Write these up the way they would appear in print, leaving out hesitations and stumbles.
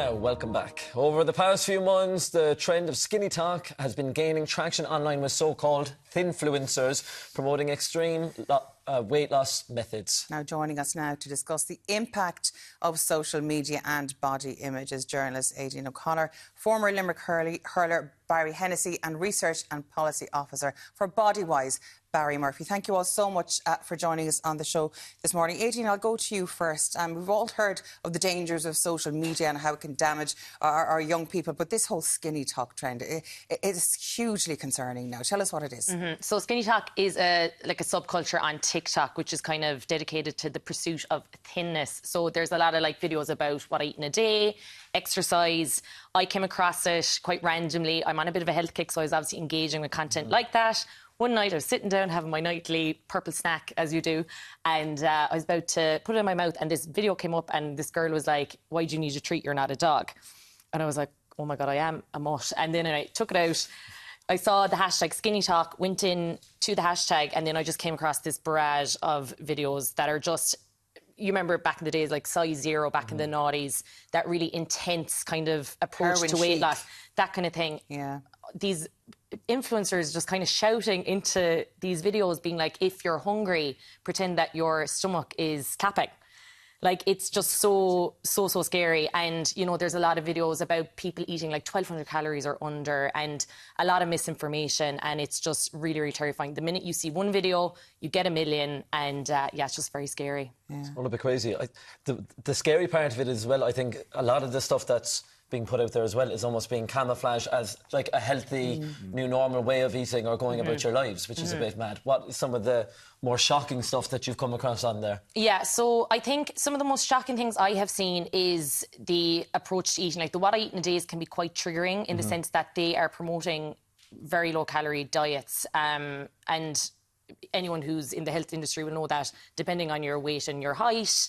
Now, welcome back. Over the past few months, the trend of Skinnytok has been gaining traction online with so-called thinfluencers promoting extreme weight loss methods. Now, joining us now to discuss the impact of social media and body image is journalist Aidan O'Connor, former Limerick hurler Barry Hennessy and Research and Policy Officer for Bodywise, Barry Murphy. Thank you all so much for joining us on the show this morning. Aidan, I'll go to you first. We've all heard of the dangers of social media and how it can damage our young people, but this whole Skinnytok trend is hugely concerning now. Tell us what it is. So Skinnytok is like a subculture on TikTok, which is kind of dedicated to the pursuit of thinness. So there's a lot of videos about what I eat in a day, exercise. I came across it quite randomly. I'm on a bit of a health kick, so I was obviously engaging with content like that. One night I was sitting down having my nightly purple snack, as you do, and I was about to put it in my mouth and this video came up and this girl was like, "Why do you need a treat? You're not a dog." And I was like, oh my God, I am a mutt. And then I took it out. I saw the hashtag Skinnytok, went in to the hashtag, and then I just came across this barrage of videos that are just, you remember back in the days, like size zero, back in the noughties, that really intense kind of approach to weight loss, that kind of thing. Yeah. These influencers just kind of shouting into these videos, being like, if you're hungry, pretend that your stomach is clapping. Like, it's just so scary. And, you know, there's a lot of videos about people eating like 1,200 calories or under and a lot of misinformation. And it's just really, really terrifying. The minute you see one video, you get a million. And, yeah, it's just very scary. Yeah. It's all a bit crazy. The scary part of it as well, I think a lot of the stuff that's being put out there as well is almost being camouflaged as like a healthy new normal way of eating or going about your lives, which is a bit mad. What is some of the more shocking stuff that you've come across on there? Yeah, so I think some of the most shocking things I have seen is the approach to eating. Like, the what I eat in a day can be quite triggering in the sense that they are promoting very low calorie diets, and anyone who's in the health industry will know that depending on your weight and your height,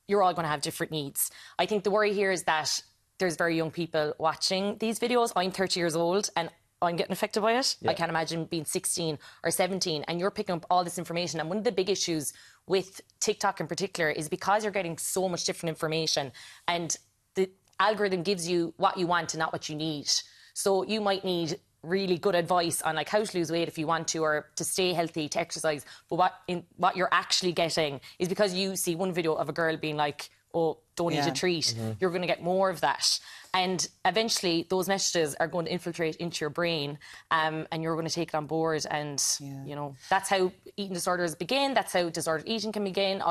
you're all going to have different needs. I think the worry here is that there's very young people watching these videos. I'm 30 years old and I'm getting affected by it. Yeah. I can't imagine being 16 or 17 and you're picking up all this information. And one of the big issues with TikTok in particular is because you're getting so much different information and the algorithm gives you what you want and not what you need. So you might need really good advice on like how to lose weight if you want to, or to stay healthy, to exercise. But what you're actually getting is because you see one video of a girl being like, oh, don't eat a treat, you're going to get more of that. And eventually those messages are going to infiltrate into your brain, and you're going to take it on board. And, you know, that's how eating disorders begin. That's how disordered eating can begin.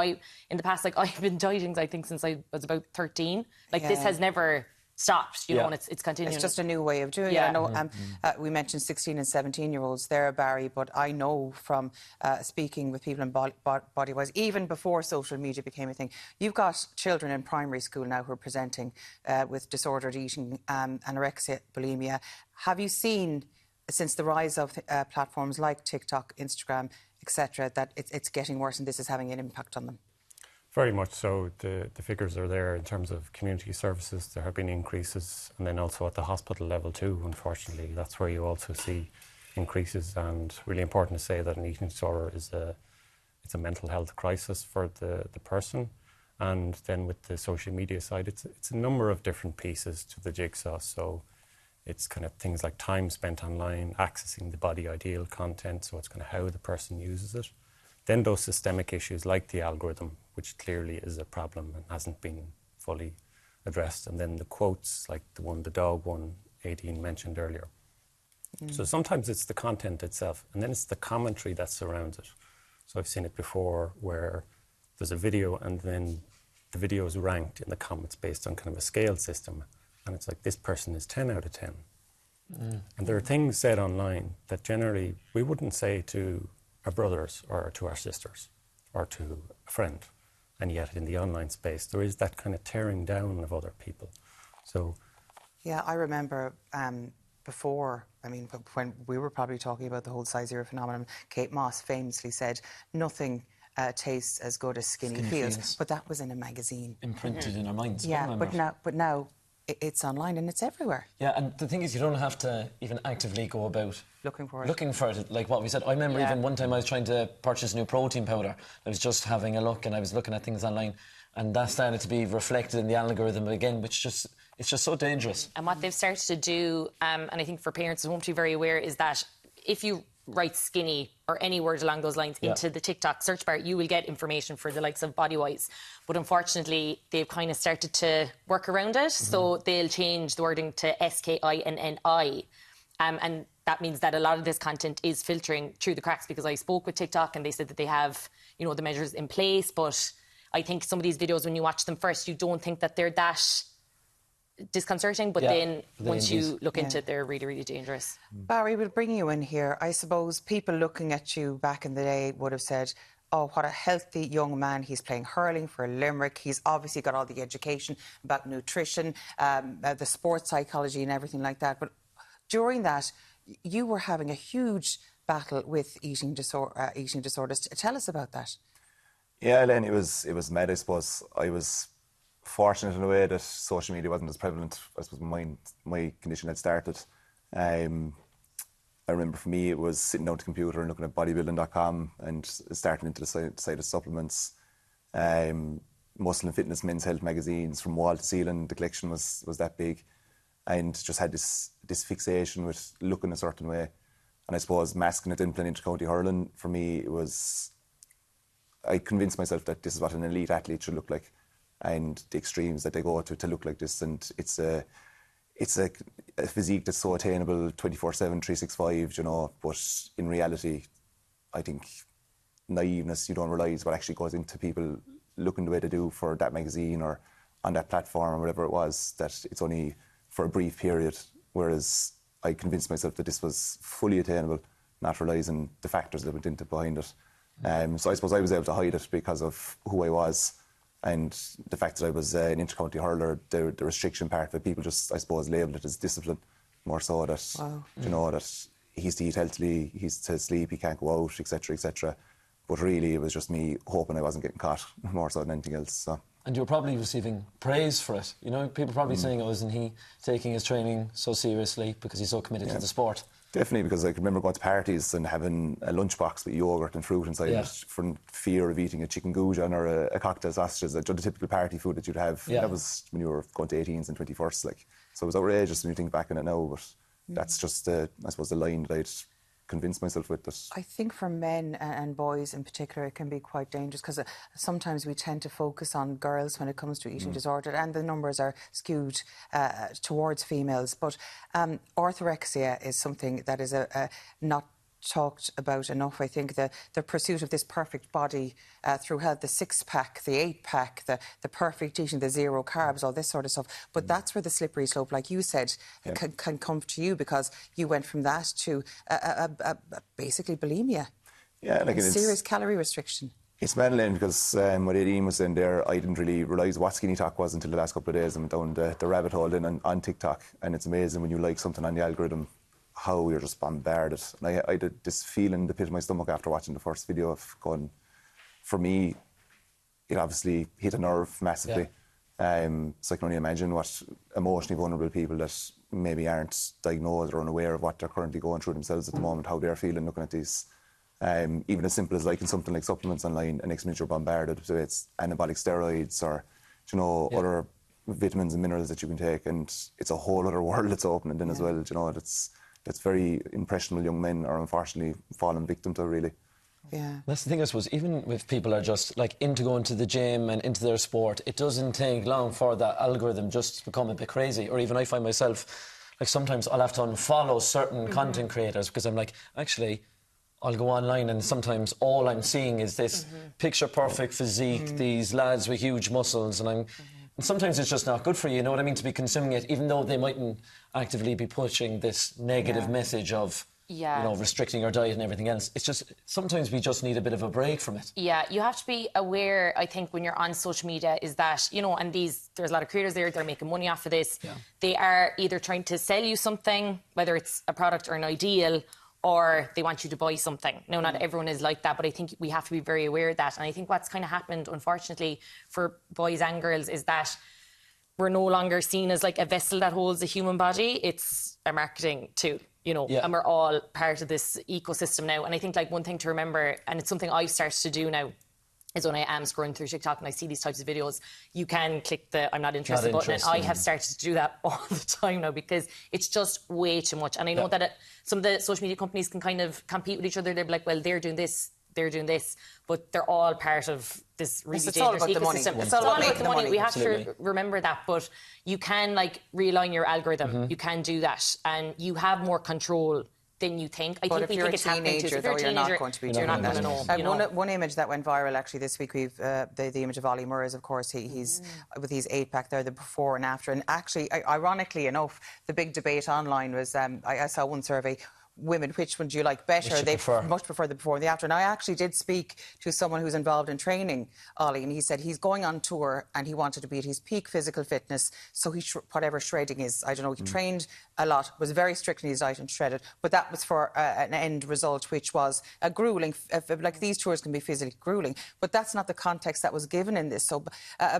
In the past, I've been dieting, I think, since I was about 13. This has never stopped, you know, and it's continuing. It's just a new way of doing it. I know we mentioned 16 and 17-year-olds there, Barry, but I know from speaking with people in Bodywise, even before social media became a thing, you've got children in primary school now who are presenting with disordered eating, anorexia, bulimia. Have you seen, since the rise of platforms like TikTok, Instagram, etc., that it's getting worse and this is having an impact on them? Very much so. The figures are there in terms of community services. There have been increases, and then also at the hospital level too, unfortunately. That's where you also see increases, and really important to say that an eating disorder is it's a mental health crisis for the person. And then with the social media side, it's a number of different pieces to the jigsaw. So it's kind of things like time spent online, accessing the body ideal content, so it's kind of how the person uses it. Then those systemic issues like the algorithm, which clearly is a problem and hasn't been fully addressed. And then the quotes, like the dog one Aidan mentioned earlier. So sometimes it's the content itself, and then it's the commentary that surrounds it. So I've seen it before where there's a video and then the video is ranked in the comments based on kind of a scale system. And it's like, this person is 10 out of 10. And there are things said online that generally we wouldn't say to our brothers or to our sisters or to a friend. And yet in the online space, there is that kind of tearing down of other people. So, yeah, I remember before, when we were probably talking about the whole size zero phenomenon, Kate Moss famously said, nothing tastes as good as skinny feels. But that was in a magazine. Imprinted in our minds. Yeah, but now it's online and it's everywhere. Yeah, and the thing is, you don't have to even actively go about looking for it, like what we said. I remember even one time I was trying to purchase new protein powder. I was just having a look and I was looking at things online, and that started to be reflected in the algorithm again, which just it's just so dangerous. And what they've started to do, and I think for parents who won't be very aware, is that if you write skinny or any word along those lines into the TikTok search bar, you will get information for the likes of body-wise. But unfortunately, they've kind of started to work around it. So they'll change the wording to SKINNI. And that means that a lot of this content is filtering through the cracks, because I spoke with TikTok and they said that they have, you know, the measures in place. But I think some of these videos, when you watch them first, you don't think that they're that disconcerting, but then once you look into it, they're really, really dangerous. Barry, we'll bring you in here. I suppose people looking at you back in the day would have said, oh, what a healthy young man. He's playing hurling for Limerick. He's obviously got all the education about nutrition, the sports psychology and everything like that. But during that, you were having a huge battle with eating disorders. Tell us about that. Yeah, Elaine, it was mad, I suppose. I was fortunate in a way that social media wasn't as prevalent. I suppose my condition had started. I remember for me it was sitting down at the computer and looking at bodybuilding.com and starting into the side of supplements. Muscle and Fitness, Men's Health magazines from wall to ceiling. The collection was that big, and just had this fixation with looking a certain way. And I suppose masking it in playing inter-county hurling, for me it was, I convinced myself that this is what an elite athlete should look like, and the extremes that they go to look like this. And it's a physique that's so attainable 24/7, 365, you know. But in reality, I think naiveness, you don't realise what actually goes into people looking the way they do for that magazine or on that platform or whatever it was, that it's only for a brief period. Whereas I convinced myself that this was fully attainable, not realising the factors that went into behind it. So I suppose I was able to hide it because of who I was, and the fact that I was an inter-county hurler. The restriction part of it, people just, I suppose, labelled it as discipline, more so that, you know, that he's to eat healthily, he's to sleep, he can't go out, etc., etc. But really, it was just me hoping I wasn't getting caught, more so than anything else. So. And you were probably receiving praise for it. You know, people probably saying, oh, isn't he taking his training so seriously because he's so committed to the sport? Definitely, because I can remember going to parties and having a lunchbox with yoghurt and fruit inside it for fear of eating a chicken goujon or a cocktail sausages, the typical party food that you'd have. That was when you were going to 18s and 21st. Like. So it was outrageous when you think back on it now, but that's just, I suppose, the line that I'd convince myself with that. I think for men and boys in particular, it can be quite dangerous, because sometimes we tend to focus on girls when it comes to eating disorder, and the numbers are skewed towards females. But orthorexia is something that is not talked about enough. I think the pursuit of this perfect body through health, the 6-pack, the 8-pack, the perfect eating, the zero carbs, all this sort of stuff. But that's where the slippery slope, like you said, can come to you, because you went from that to basically bulimia. Yeah, like serious calorie restriction. It's Madeleine, because what Aileen was saying there, I didn't really realise what Skinnytok was until the last couple of days. I went down the rabbit hole then on TikTok, and it's amazing when you like something on the algorithm, how you're just bombarded. And I did this feeling in the pit of my stomach after watching the first video of going, for me, it obviously hit a nerve massively. So I can only imagine what emotionally vulnerable people that maybe aren't diagnosed or unaware of what they're currently going through themselves at the moment, how they're feeling looking at these. Even as simple as liking something like supplements online, and next minute you're bombarded. So it's anabolic steroids or, you know, other vitamins and minerals that you can take, and it's a whole other world that's opening then as well. You know, that's very impressionable young men are unfortunately falling victim to, really. Yeah. That's the thing, I suppose, even if people are just like into going to the gym and into their sport, it doesn't take long for that algorithm just to become a bit crazy. Or even I find myself, like sometimes I'll have to unfollow certain content creators because I'm like, actually, I'll go online and sometimes all I'm seeing is this picture perfect physique, these lads with huge muscles, and sometimes it's just not good for you, you know what I mean, to be consuming it, even though they mightn't actively be pushing this negative message of, you know, restricting your diet and everything else. It's just, sometimes we just need a bit of a break from it. Yeah, you have to be aware, I think, when you're on social media, is that, you know, and there's a lot of creators there, they're making money off of this. Yeah. They are either trying to sell you something, whether it's a product or an ideal, or they want you to buy something. Now, not everyone is like that, but I think we have to be very aware of that. And I think what's kind of happened, unfortunately, for boys and girls is that we're no longer seen as like a vessel that holds a human body. It's a marketing tool, you know, and we're all part of this ecosystem now. And I think like one thing to remember, and it's something I've started to do now, is when I am scrolling through TikTok and I see these types of videos, you can click the I'm not interested button, and I have started to do that all the time now because it's just way too much. And I know that some of the social media companies can kind of compete with each other. They're like, well, they're doing this, but they're all part of this really dangerous ecosystem. It's all about the money. We have to remember that, but you can like realign your algorithm. You can do that, and you have more control than you think. I think it's happening too. If you're a teenager, you're not going to be doing that. You're not going to know. One image that went viral actually this week, we've the image of Ollie Murs, of course. He's with his 8-pack there, the before and after. And actually, ironically enough, the big debate online was, I saw one survey, women, which one do you like better? They much prefer the before and the after. And I actually did speak to someone who's involved in training Ollie, and he said he's going on tour and he wanted to be at his peak physical fitness, so he whatever shredding is, I don't know, he trained a lot, was very strict in his diet and shredded, but that was for an end result which was a grueling, like these tours can be physically grueling, but that's not the context that was given in this. So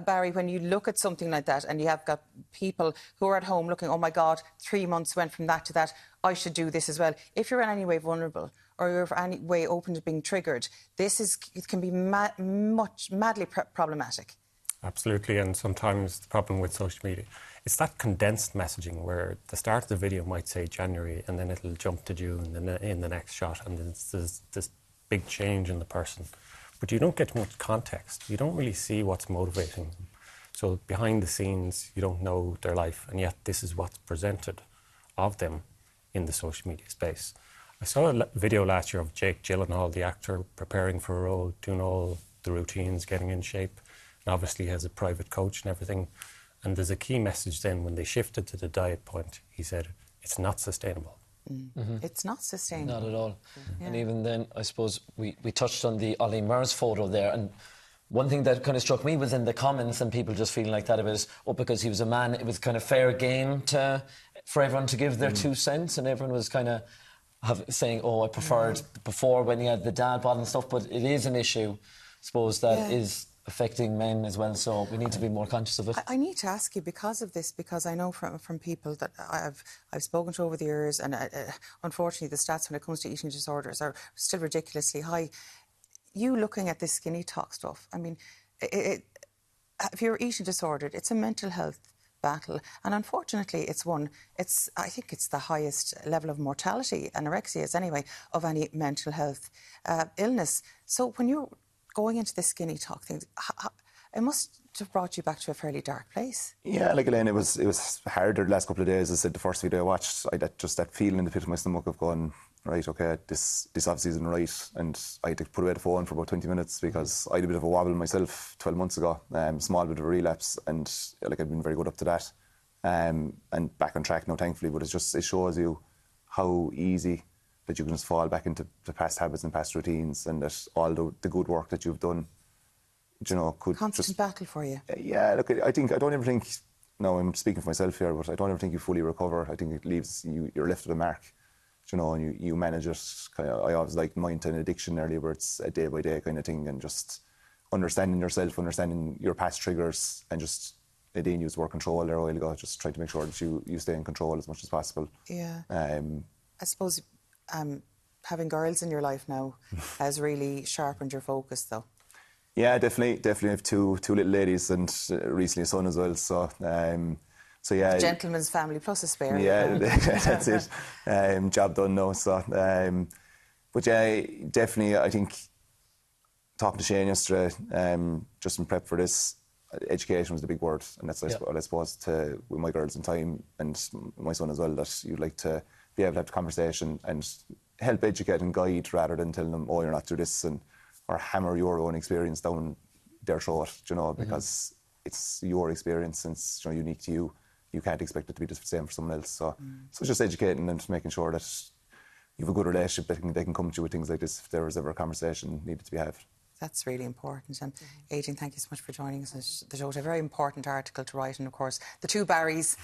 Barry, when you look at something like that and you have got people who are at home looking, oh my God, 3 months went from that to that, I should do this as well. If you're in any way vulnerable or you're in any way open to being triggered, it can be madly problematic. Absolutely, and sometimes the problem with social media, it's that condensed messaging where the start of the video might say January and then it'll jump to June and then in the next shot, and then there's this big change in the person. But you don't get much context. You don't really see what's motivating them. So behind the scenes, you don't know their life, and yet this is what's presented of them in the social media space. I saw a video last year of Jake Gyllenhaal, the actor, preparing for a role, doing all the routines, getting in shape, and obviously has a private coach and everything. And there's a key message then when they shifted to the diet point. He said, it's not sustainable. It's not sustainable. Not at all. And even then, I suppose we touched on the Ollie Murs photo there, and one thing that kind of struck me was in the comments and people just feeling like that about, because he was a man, it was kind of fair game for everyone to give their 2 cents, and everyone was kind of saying, I preferred before when he had the dad bod and stuff, but it is an issue, I suppose, that is affecting men as well, so we need to be more conscious of it. I need to ask you because of this, because I know from people that I've spoken to over the years, and unfortunately the stats when it comes to eating disorders are still ridiculously high. You looking at this Skinnytok stuff, I mean, if you're eating disordered, it's a mental health battle, and unfortunately I think it's the highest level of mortality, anorexia is anyway, of any mental health illness. So when you're going into this Skinnytok thing, it must have brought you back to a fairly dark place. Yeah, like Elaine, it was harder the last couple of days. As I said, the first video I watched, I had just that feeling in the pit of my stomach of going, right, okay, this obviously isn't right, and I had to put away the phone for about 20 minutes because I had a bit of a wobble myself 12 months ago, small bit of a relapse, and like I'd been very good up to that, and back on track now, thankfully. But it shows you how easy that you can just fall back into the past habits and past routines, and that all the good work that you've done, could constant battle for you. Yeah, look, I don't ever think. No, I'm speaking for myself here, but I don't ever think you fully recover. I think it leaves you're left with a mark. And you manage it. I always like mine to an addiction earlier, where it's a day-by-day kind of thing, and just understanding yourself, understanding your past triggers, and just, Nadine used word control there a while ago, just trying to make sure that you stay in control as much as possible. Yeah. I suppose having girls in your life now has really sharpened your focus, though. Yeah, definitely. I have two little ladies, and recently a son as well, so yeah, a gentleman's family plus a spare. Yeah, that's it. Job done now. So, but yeah, definitely. I think talking to Shane yesterday, just in prep for this, education was the big word, and that's what I suppose to with my girls in time and my son as well. That you'd like to be able to have the conversation and help educate and guide rather than telling them, you're not through this, or hammer your own experience down their throat. Because it's your experience and it's unique to you. You can't expect it to be the same for someone else. So it's just educating and making sure that you have a good relationship that they can come to you with things like this if there was ever a conversation needed to be had. That's really important. And Aidan, thank you so much for joining us. The show was a very important article to write, and of course the two Barrys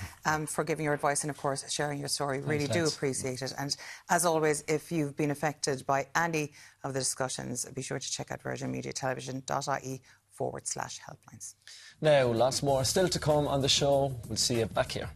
for giving your advice and of course sharing your story. Really do appreciate it. And as always, if you've been affected by any of the discussions, be sure to check out virginmediatelevision.ie/helplines. Now, lots more still to come on the show. We'll see you back here.